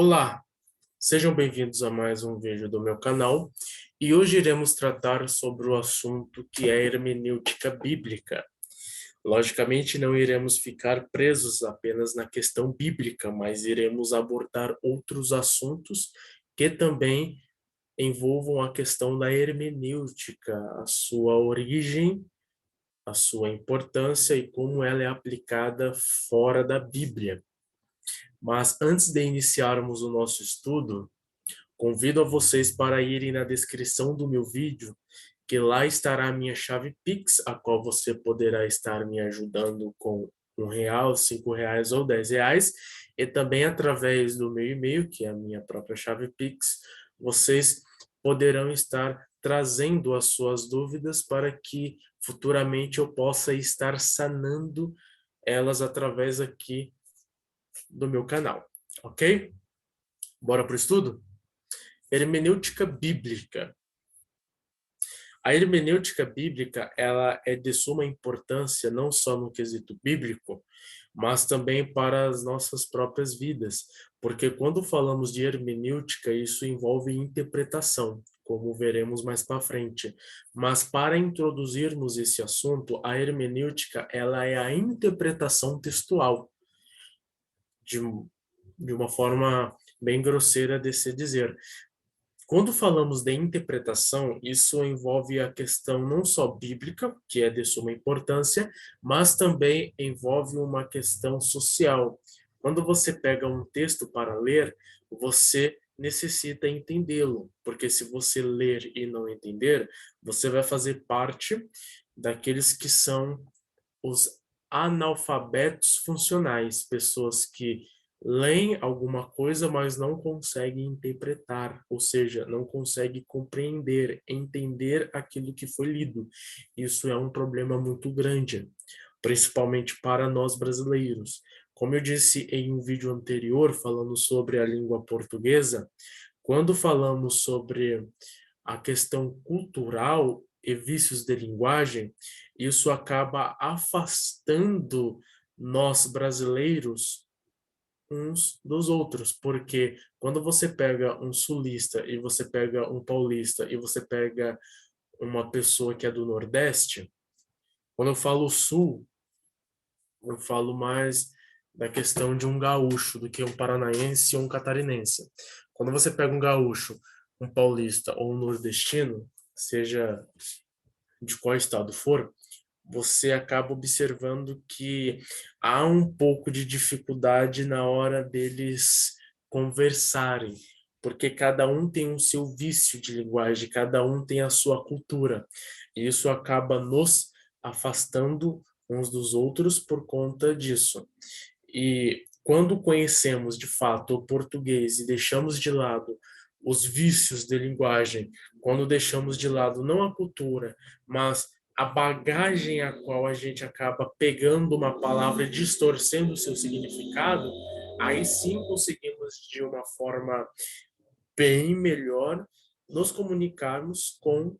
Olá, sejam bem-vindos a mais um vídeo do meu canal e hoje iremos tratar sobre o assunto que é hermenêutica bíblica. Logicamente, não iremos ficar presos apenas na questão bíblica, mas iremos abordar outros assuntos que também envolvam a questão da hermenêutica, a sua origem, a sua importância e como ela é aplicada fora da Bíblia. Mas antes de iniciarmos o nosso estudo, convido a vocês para irem na descrição do meu vídeo, que lá estará a minha chave Pix, a qual você poderá estar me ajudando com R$ 1, R$ 5 ou R$ 10, e também através do meu e-mail, que é a minha própria chave Pix, vocês poderão estar trazendo as suas dúvidas para que futuramente eu possa estar sanando elas através aqui do meu canal, ok? Bora para o estudo? Hermenêutica bíblica. A hermenêutica bíblica, ela é de suma importância não só no quesito bíblico, mas também para as nossas próprias vidas, porque quando falamos de hermenêutica, isso envolve interpretação, como veremos mais para frente. Mas para introduzirmos esse assunto, a hermenêutica, ela é a interpretação textual, de, de uma forma bem grosseira de se dizer. Quando falamos de interpretação, isso envolve a questão não só bíblica, que é de suma importância, mas também envolve uma questão social. Quando você pega um texto para ler, você necessita entendê-lo, porque se você ler e não entender, você vai fazer parte daqueles que são os analfabetos funcionais, pessoas que leem alguma coisa, mas não conseguem interpretar, ou seja, não conseguem compreender, entender aquilo que foi lido. Isso é um problema muito grande, principalmente para nós brasileiros. Como eu disse em um vídeo anterior, falando sobre a língua portuguesa, quando falamos sobre a questão cultural e vícios de linguagem, isso acaba afastando nós brasileiros uns dos outros, porque quando você pega um sulista e você pega um paulista e você pega uma pessoa que é do Nordeste, quando eu falo sul, eu falo mais da questão de um gaúcho do que um paranaense ou um catarinense. Quando você pega um gaúcho, um paulista ou um nordestino, seja de qual estado for, você acaba observando que há um pouco de dificuldade na hora deles conversarem, porque cada um tem o seu vício de linguagem, cada um tem a sua cultura, e isso acaba nos afastando uns dos outros por conta disso. E quando conhecemos de fato o português e deixamos de lado os vícios de linguagem, quando deixamos de lado não a cultura, mas a bagagem a qual a gente acaba pegando uma palavra e distorcendo o seu significado, aí sim conseguimos de uma forma bem melhor nos comunicarmos com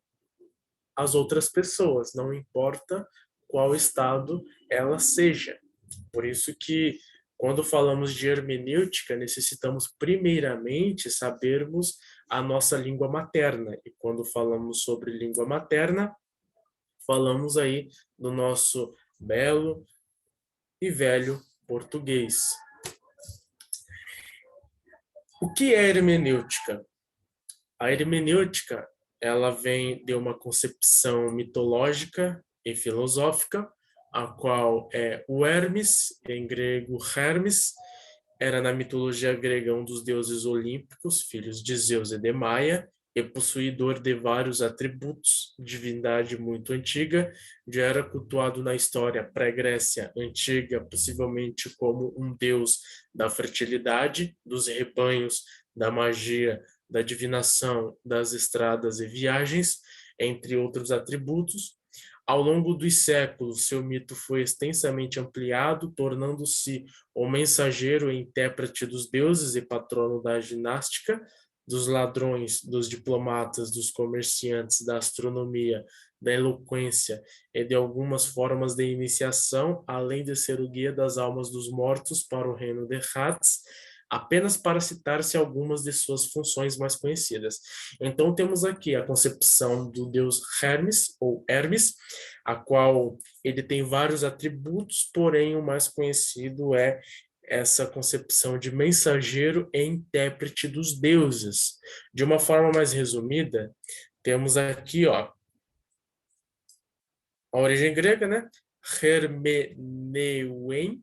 as outras pessoas, não importa qual estado ela seja. Por isso que quando falamos de hermenêutica, necessitamos primeiramente sabermos a nossa língua materna. E quando falamos sobre língua materna, falamos aí do nosso belo e velho português. O que é hermenêutica? A hermenêutica, ela vem de uma concepção mitológica e filosófica, a qual é o Hermes, em grego Hermes, era na mitologia grega um dos deuses olímpicos, filhos de Zeus e de Maia, e possuidor de vários atributos, divindade muito antiga, já era cultuado na história pré-Grécia antiga, possivelmente como um deus da fertilidade, dos rebanhos, da magia, da divinação, das estradas e viagens, entre outros atributos. Ao longo dos séculos, seu mito foi extensamente ampliado, tornando-se o mensageiro e intérprete dos deuses e patrono da ginástica, dos ladrões, dos diplomatas, dos comerciantes, da astronomia, da eloquência e de algumas formas de iniciação, além de ser o guia das almas dos mortos para o reino de Hades, apenas para citar-se algumas de suas funções mais conhecidas. Então, temos aqui a concepção do deus Hermes, ou Hermes, a qual ele tem vários atributos, porém o mais conhecido é essa concepção de mensageiro e intérprete dos deuses. De uma forma mais resumida, temos aqui, ó, a origem grega, né? Hermeneuem,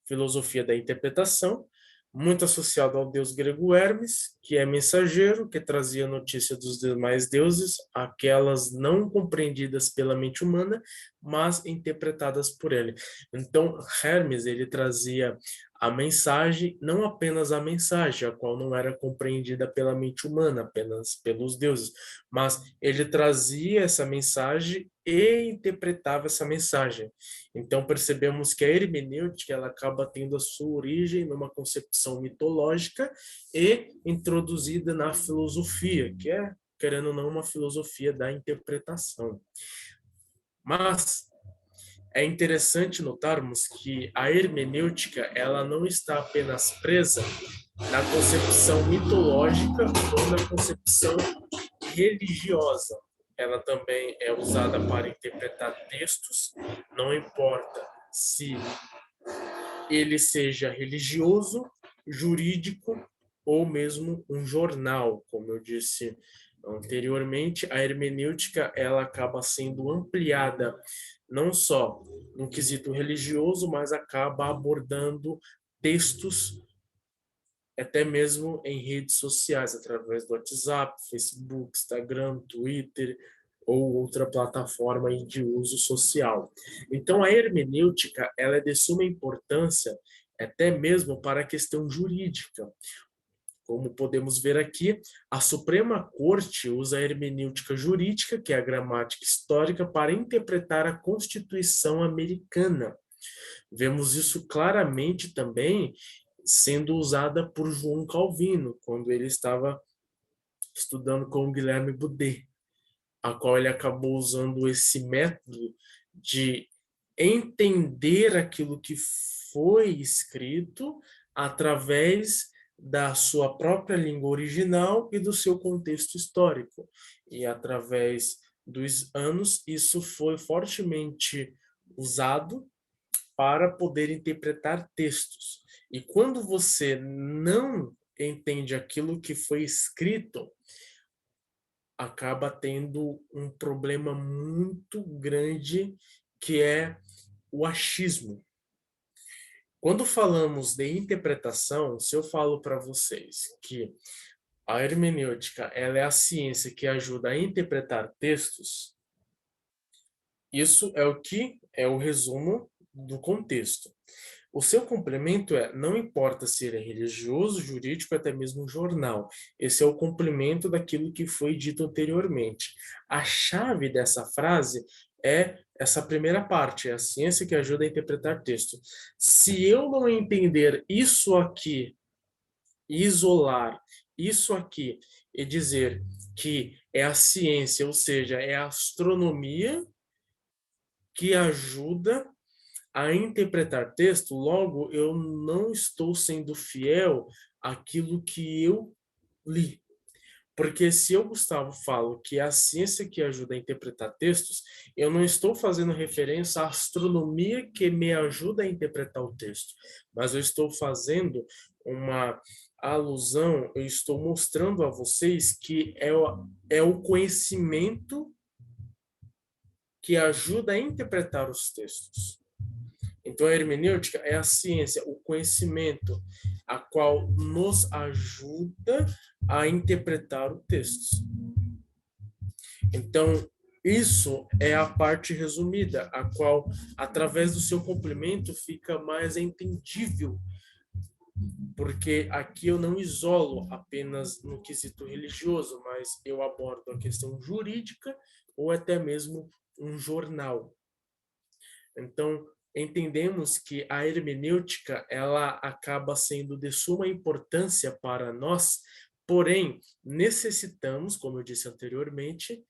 filosofia da interpretação, muito associado ao deus grego Hermes, que é mensageiro, que trazia notícia dos demais deuses, aquelas não compreendidas pela mente humana, mas interpretadas por ele. Então, Hermes, ele trazia a mensagem, não apenas a mensagem, a qual não era compreendida pela mente humana, apenas pelos deuses, mas ele trazia essa mensagem e interpretava essa mensagem. Então percebemos que a hermenêutica ela acaba tendo a sua origem numa concepção mitológica e introduzida na filosofia, que é, querendo ou não, uma filosofia da interpretação. Mas é interessante notarmos que a hermenêutica ela não está apenas presa na concepção mitológica ou na concepção religiosa. Ela também é usada para interpretar textos, não importa se ele seja religioso, jurídico ou mesmo um jornal, como eu disse anteriormente, a hermenêutica ela acaba sendo ampliada não só no quesito religioso, mas acaba abordando textos até mesmo em redes sociais, através do WhatsApp, Facebook, Instagram, Twitter ou outra plataforma de uso social. Então, a hermenêutica ela é de suma importância até mesmo para a questão jurídica. Como podemos ver aqui, a Suprema Corte usa a hermenêutica jurídica, que é a gramática histórica, para interpretar a Constituição americana. Vemos isso claramente também sendo usada por João Calvino, quando ele estava estudando com Guilherme Boudet, a qual ele acabou usando esse método de entender aquilo que foi escrito através da sua própria língua original e do seu contexto histórico. E através dos anos, isso foi fortemente usado para poder interpretar textos. E quando você não entende aquilo que foi escrito, acaba tendo um problema muito grande que é o achismo. Quando falamos de interpretação, se eu falo para vocês que a hermenêutica ela é a ciência que ajuda a interpretar textos, isso é o que é o resumo do contexto. O seu complemento é, não importa se ele é religioso, jurídico, até mesmo um jornal. Esse é o complemento daquilo que foi dito anteriormente. A chave dessa frase é essa primeira parte, é a ciência que ajuda a interpretar texto. Se eu não entender isso aqui, isolar isso aqui e dizer que é a ciência, ou seja, é a astronomia que ajuda a interpretar texto, logo eu não estou sendo fiel àquilo que eu li. Porque se eu, Gustavo, falo que é a ciência que ajuda a interpretar textos, eu não estou fazendo referência à astronomia que me ajuda a interpretar o texto, mas eu estou fazendo uma alusão, eu estou mostrando a vocês que é o conhecimento que ajuda a interpretar os textos. Então, a hermenêutica é a ciência, o conhecimento, a qual nos ajuda a interpretar o texto. Então, isso é a parte resumida, a qual, através do seu complemento, fica mais entendível, porque aqui eu não isolo apenas no quesito religioso, mas eu abordo a questão jurídica ou até mesmo um jornal. Então, entendemos que a hermenêutica ela acaba sendo de suma importância para nós, porém necessitamos, como eu disse anteriormente,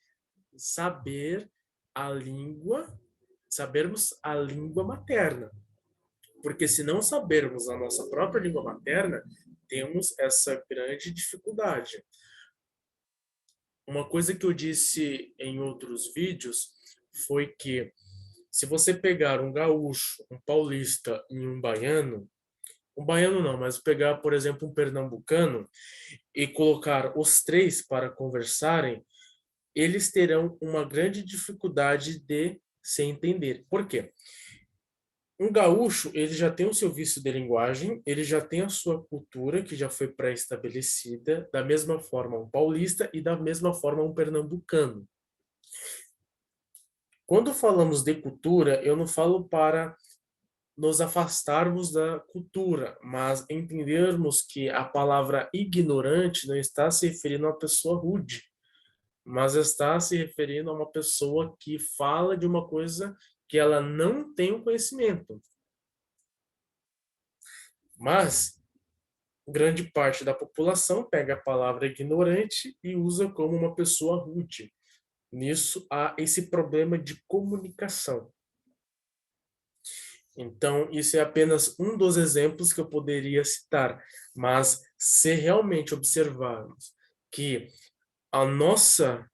saber a língua, sabermos a língua materna, Porque se não sabermos a nossa própria língua materna, temos essa grande dificuldade. Uma coisa que eu disse em outros vídeos foi que se você pegar um gaúcho, um paulista e um baiano não, mas pegar, por exemplo, um pernambucano e colocar os três para conversarem, eles terão uma grande dificuldade de se entender. Por quê? Um gaúcho, ele já tem o seu vício de linguagem, ele já tem a sua cultura que já foi pré-estabelecida, da mesma forma um paulista e da mesma forma um pernambucano. Quando falamos de cultura, eu não falo para nos afastarmos da cultura, mas entendermos que a palavra ignorante não está se referindo a uma pessoa rude, mas está se referindo a uma pessoa que fala de uma coisa que ela não tem o conhecimento. Mas grande parte da população pega a palavra ignorante e usa como uma pessoa rude. Nisso há esse problema de comunicação. Então, isso é apenas um dos exemplos que eu poderia citar, mas se realmente observarmos que a nossa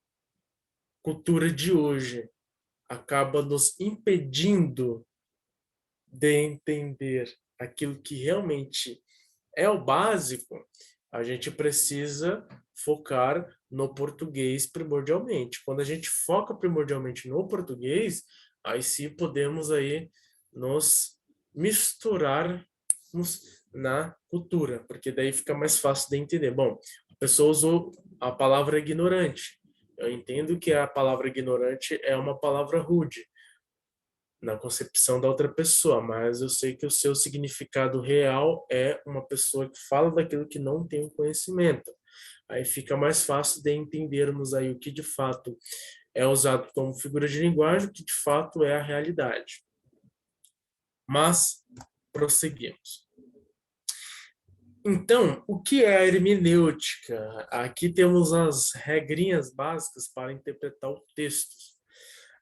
cultura de hoje acaba nos impedindo de entender aquilo que realmente é o básico, a gente precisa focar no português primordialmente. Quando a gente foca primordialmente no português, aí sim podemos aí nos misturar na cultura, porque daí fica mais fácil de entender. Bom, a pessoa usou a palavra ignorante. Eu entendo que a palavra ignorante é uma palavra rude na concepção da outra pessoa, mas eu sei que o seu significado real é uma pessoa que fala daquilo que não tem o conhecimento. Aí fica mais fácil de entendermos aí o que de fato é usado como figura de linguagem, o que de fato é a realidade. Mas prosseguimos. Então, o que é a hermenêutica? Aqui temos as regrinhas básicas para interpretar o texto.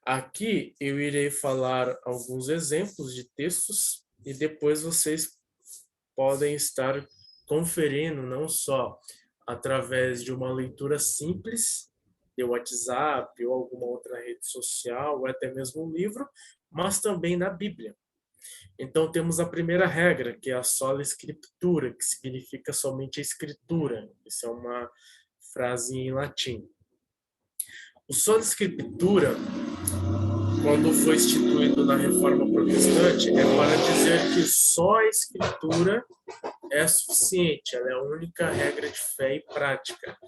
Aqui eu irei falar alguns exemplos de textos e depois vocês podem estar conferindo não só através de uma leitura simples de WhatsApp ou alguma outra rede social ou até mesmo um livro, mas também na Bíblia. Então temos a primeira regra, que é a sola scriptura, que significa somente a escritura. Isso é uma frase em latim. O sola scriptura, quando foi instituído na Reforma Protestante, é para dizer que só a Escritura é suficiente, ela é a única regra de fé e prática.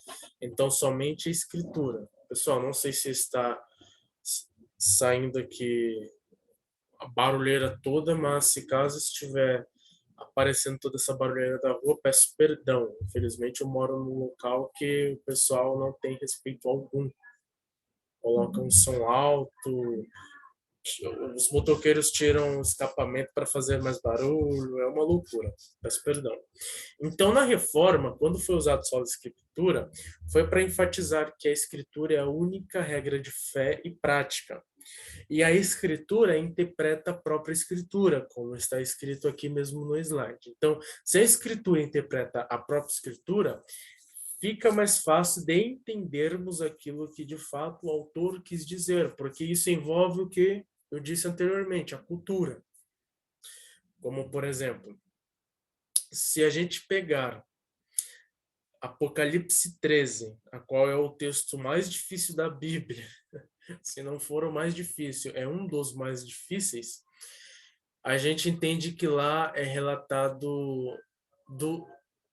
Então, somente a Escritura. Pessoal, não sei se está saindo aqui a barulheira toda, mas se caso estiver aparecendo toda essa barulheira da rua, peço perdão. Infelizmente, eu moro num local que o pessoal não tem respeito algum. Coloca um som alto, os motoqueiros tiram o escapamento para fazer mais barulho, é uma loucura. Peço perdão. Então, na reforma, quando foi usado só a escritura, foi para enfatizar que a escritura é a única regra de fé e prática. E a escritura interpreta a própria escritura, como está escrito aqui mesmo no slide. Então, se a escritura interpreta a própria escritura, fica mais fácil de entendermos aquilo que de fato o autor quis dizer, porque isso envolve o que eu disse anteriormente, a cultura. Como, por exemplo, se a gente pegar Apocalipse 13, a qual é o texto mais difícil da Bíblia, se não for o mais difícil, é um dos mais difíceis, a gente entende que lá é relatado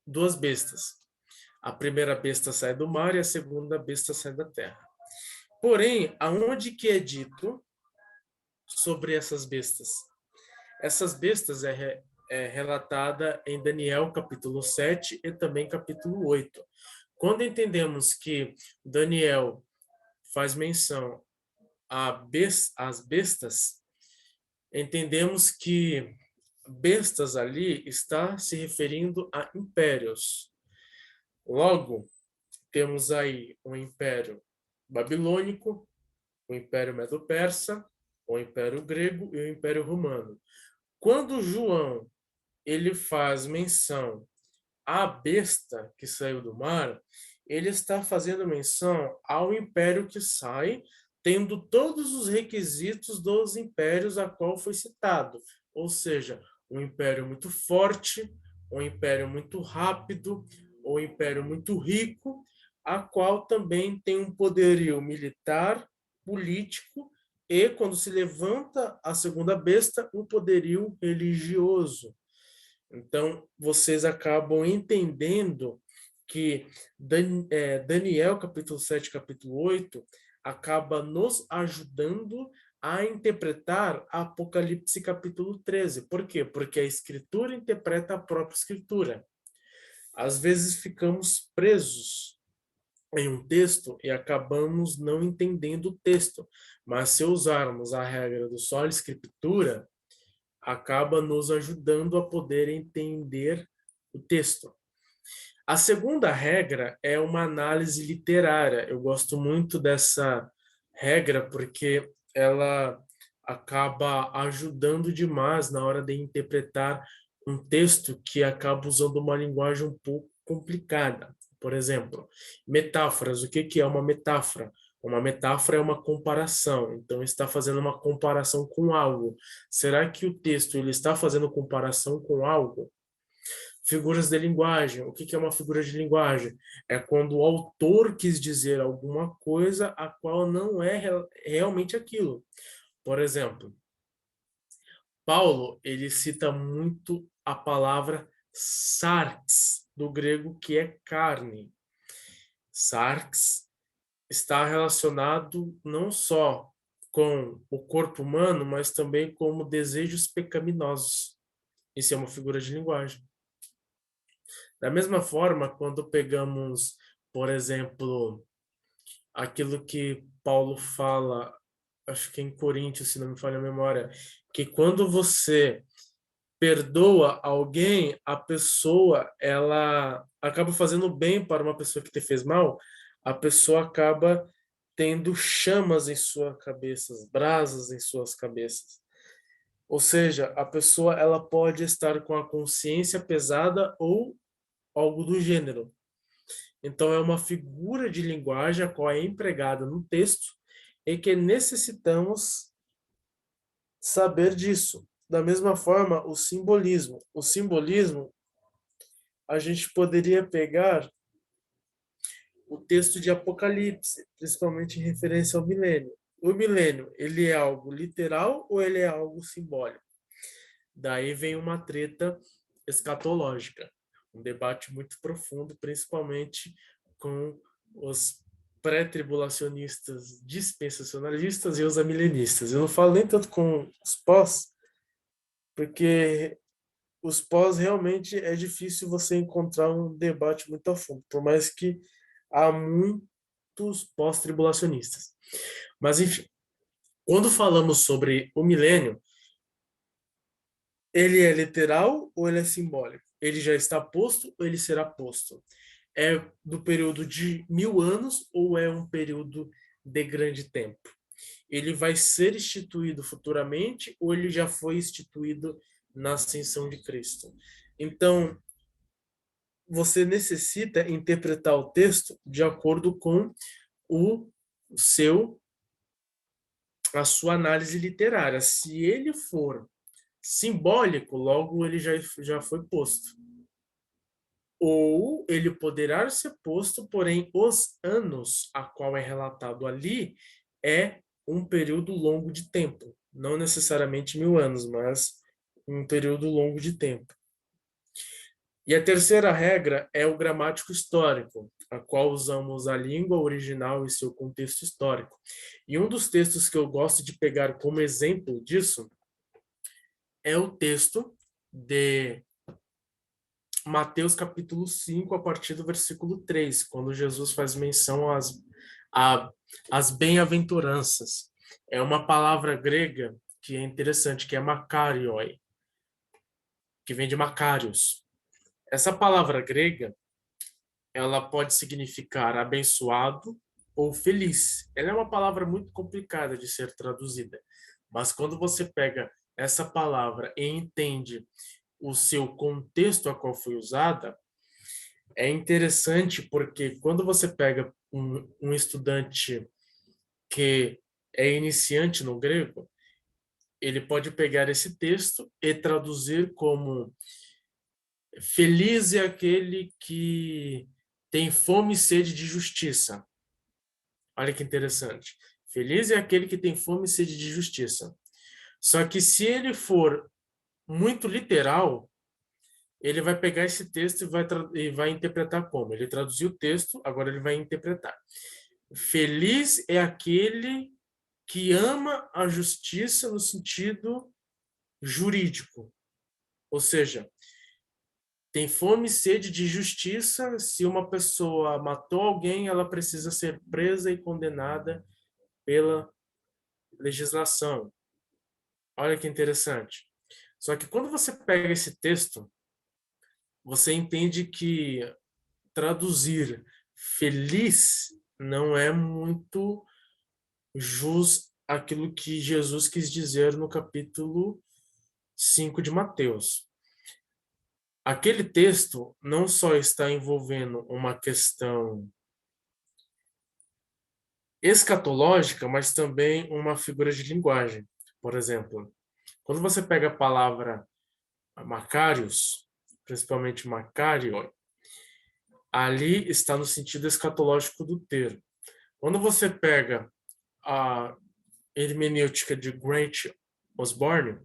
duas bestas. A primeira besta sai do mar e a segunda besta sai da terra. Porém, aonde que é dito sobre essas bestas? Essas bestas é relatada em Daniel capítulo 7 e também capítulo 8. Quando entendemos que Daniel faz menção às bestas, entendemos que bestas ali está se referindo a impérios. Logo, temos aí o Império Babilônico, o Império Medo-Persa, o Império Grego e o Império Romano. Quando João ele faz menção à besta que saiu do mar, ele está fazendo menção ao império que sai, tendo todos os requisitos dos impérios a qual foi citado, ou seja, um império muito forte, um império muito rápido, um império muito rico, a qual também tem um poderio militar, político e, quando se levanta a segunda besta, um poderio religioso. Então, vocês acabam entendendo que Daniel, capítulo 7, capítulo 8, acaba nos ajudando a interpretar Apocalipse, capítulo 13. Por quê? Porque a Escritura interpreta a própria Escritura. Às vezes ficamos presos em um texto e acabamos não entendendo o texto. Mas se usarmos a regra do sola escritura, acaba nos ajudando a poder entender o texto. A segunda regra é uma análise literária. Eu gosto muito dessa regra porque ela acaba ajudando demais na hora de interpretar um texto que acaba usando uma linguagem um pouco complicada. Por exemplo, metáforas. O que é uma metáfora? Uma metáfora é uma comparação. Então, está fazendo uma comparação com algo. Será que o texto ele está fazendo comparação com algo? Figuras de linguagem. O que é uma figura de linguagem? É quando o autor quis dizer alguma coisa a qual não é realmente aquilo. Por exemplo, Paulo, ele cita muito a palavra sarx, do grego que é carne. Sarx está relacionado não só com o corpo humano, mas também com desejos pecaminosos. Isso é uma figura de linguagem. Da mesma forma, quando pegamos, por exemplo, aquilo que Paulo fala, acho que em Coríntios, se não me falha a memória, que quando você perdoa alguém, a pessoa ela acaba fazendo bem para uma pessoa que te fez mal, a pessoa acaba tendo chamas em sua cabeça, brasas em suas cabeças. Ou seja, a pessoa ela pode estar com a consciência pesada ou algo do gênero. Então, é uma figura de linguagem a qual é empregada no texto e que necessitamos saber disso. Da mesma forma, o simbolismo. O simbolismo, a gente poderia pegar o texto de Apocalipse, principalmente em referência ao milênio. O milênio, ele é algo literal ou ele é algo simbólico? Daí vem uma treta escatológica, um debate muito profundo, principalmente com os pré-tribulacionistas dispensacionalistas e os amilenistas. Eu não falo nem tanto com os pós, porque os pós realmente é difícil você encontrar um debate muito a fundo, por mais que há muitos pós-tribulacionistas. Mas, enfim, quando falamos sobre o milênio, ele é literal ou ele é simbólico? Ele já está posto ou ele será posto? É do período de 1000 anos ou é um período de grande tempo? Ele vai ser instituído futuramente ou ele já foi instituído na ascensão de Cristo? Então, você necessita interpretar o texto de acordo com o seu a sua análise literária. Se ele for simbólico, logo ele já foi posto. Ou ele poderá ser posto, porém os anos a qual é relatado ali é um período longo de tempo. Não necessariamente 1000 anos, mas um período longo de tempo. E a terceira regra é o gramático histórico, a qual usamos a língua original e seu contexto histórico. E um dos textos que eu gosto de pegar como exemplo disso é o texto de Mateus capítulo 5, a partir do versículo 3, quando Jesus faz menção às bem-aventuranças. É uma palavra grega que é interessante, que é makarioi, que vem de Macários. Essa palavra grega, ela pode significar abençoado ou feliz. Ela é uma palavra muito complicada de ser traduzida, mas quando você pega essa palavra e entende o seu contexto a qual foi usada, é interessante porque quando você pega um estudante que é iniciante no grego, ele pode pegar esse texto e traduzir como: feliz é aquele que tem fome e sede de justiça. Olha que interessante. Feliz é aquele que tem fome e sede de justiça. Só que se ele for muito literal, ele vai pegar esse texto e vai interpretar como? Ele traduziu o texto, agora ele vai interpretar. Feliz é aquele que ama a justiça no sentido jurídico. Ou seja, tem fome e sede de justiça. Se uma pessoa matou alguém, ela precisa ser presa e condenada pela legislação. Olha que interessante. Só que quando você pega esse texto, você entende que traduzir feliz não é muito jus àquilo que Jesus quis dizer no capítulo 5 de Mateus. Aquele texto não só está envolvendo uma questão escatológica, mas também uma figura de linguagem. Por exemplo, quando você pega a palavra Macarius, principalmente Macarion, ali está no sentido escatológico do termo. Quando você pega a hermenêutica de Grant Osborne,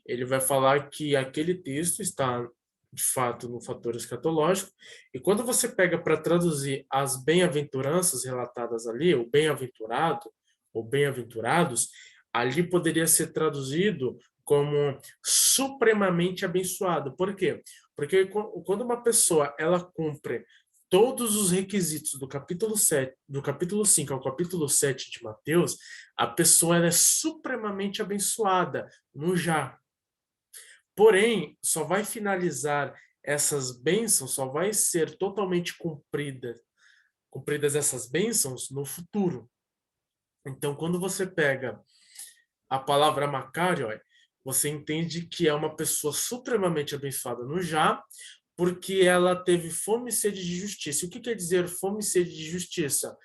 ele vai falar que aquele texto está, de fato, no fator escatológico, e quando você pega para traduzir as bem-aventuranças relatadas ali, o bem-aventurado, ou bem-aventurados, ali poderia ser traduzido como supremamente abençoado. Por quê? Porque quando uma pessoa ela cumpre todos os requisitos do capítulo 7, do capítulo 5 ao capítulo 7 de Mateus, a pessoa ela é supremamente abençoada no já. Porém, só vai finalizar essas bênçãos, só vai ser totalmente cumpridas essas bênçãos no futuro. Então, quando você pega a palavra Macarioi, você entende que é uma pessoa supremamente abençoada no já, porque ela teve fome e sede de justiça. O que quer dizer fome e sede de justiça?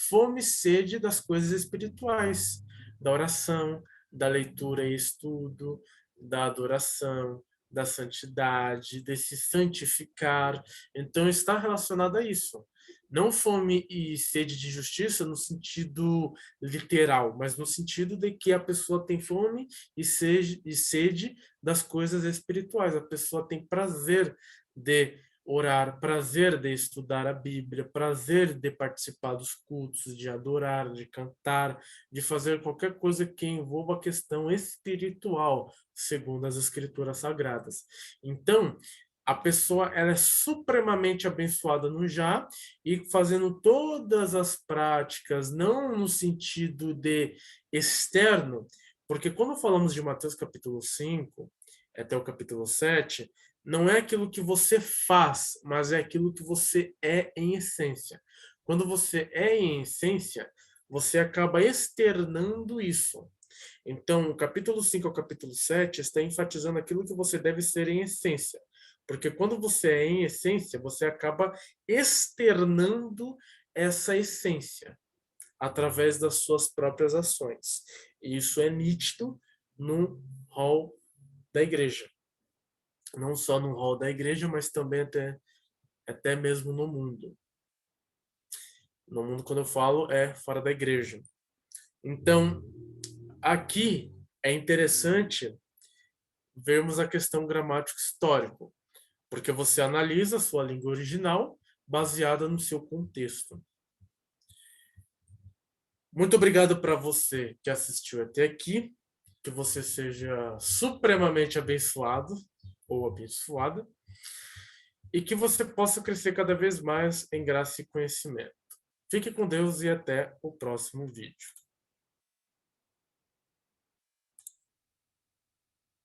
Fome e sede das coisas espirituais, da oração, da leitura e estudo, da adoração, da santidade, desse santificar. Então, está relacionado a isso. Não fome e sede de justiça no sentido literal, mas no sentido de que a pessoa tem fome e sede das coisas espirituais. A pessoa tem prazer de orar, prazer de estudar a Bíblia, prazer de participar dos cultos, de adorar, de cantar, de fazer qualquer coisa que envolva a questão espiritual, segundo as Escrituras Sagradas. Então, a pessoa ela é supremamente abençoada no já e fazendo todas as práticas, não no sentido de externo, porque quando falamos de Mateus capítulo 5 até o capítulo 7, não é aquilo que você faz, mas é aquilo que você é em essência. Quando você é em essência, você acaba externando isso. Então, o capítulo 5 ao capítulo 7 está enfatizando aquilo que você deve ser em essência. Porque quando você é em essência, você acaba externando essa essência através das suas próprias ações. E isso é nítido no hall da igreja. Não só no hall da igreja, mas também até mesmo no mundo. No mundo, quando eu falo, é fora da igreja. Então, aqui é interessante vermos a questão gramático histórico, porque você analisa a sua língua original baseada no seu contexto. Muito obrigado para você que assistiu até aqui, que você seja supremamente abençoado ou abençoada, e que você possa crescer cada vez mais em graça e conhecimento. Fique com Deus e até o próximo vídeo.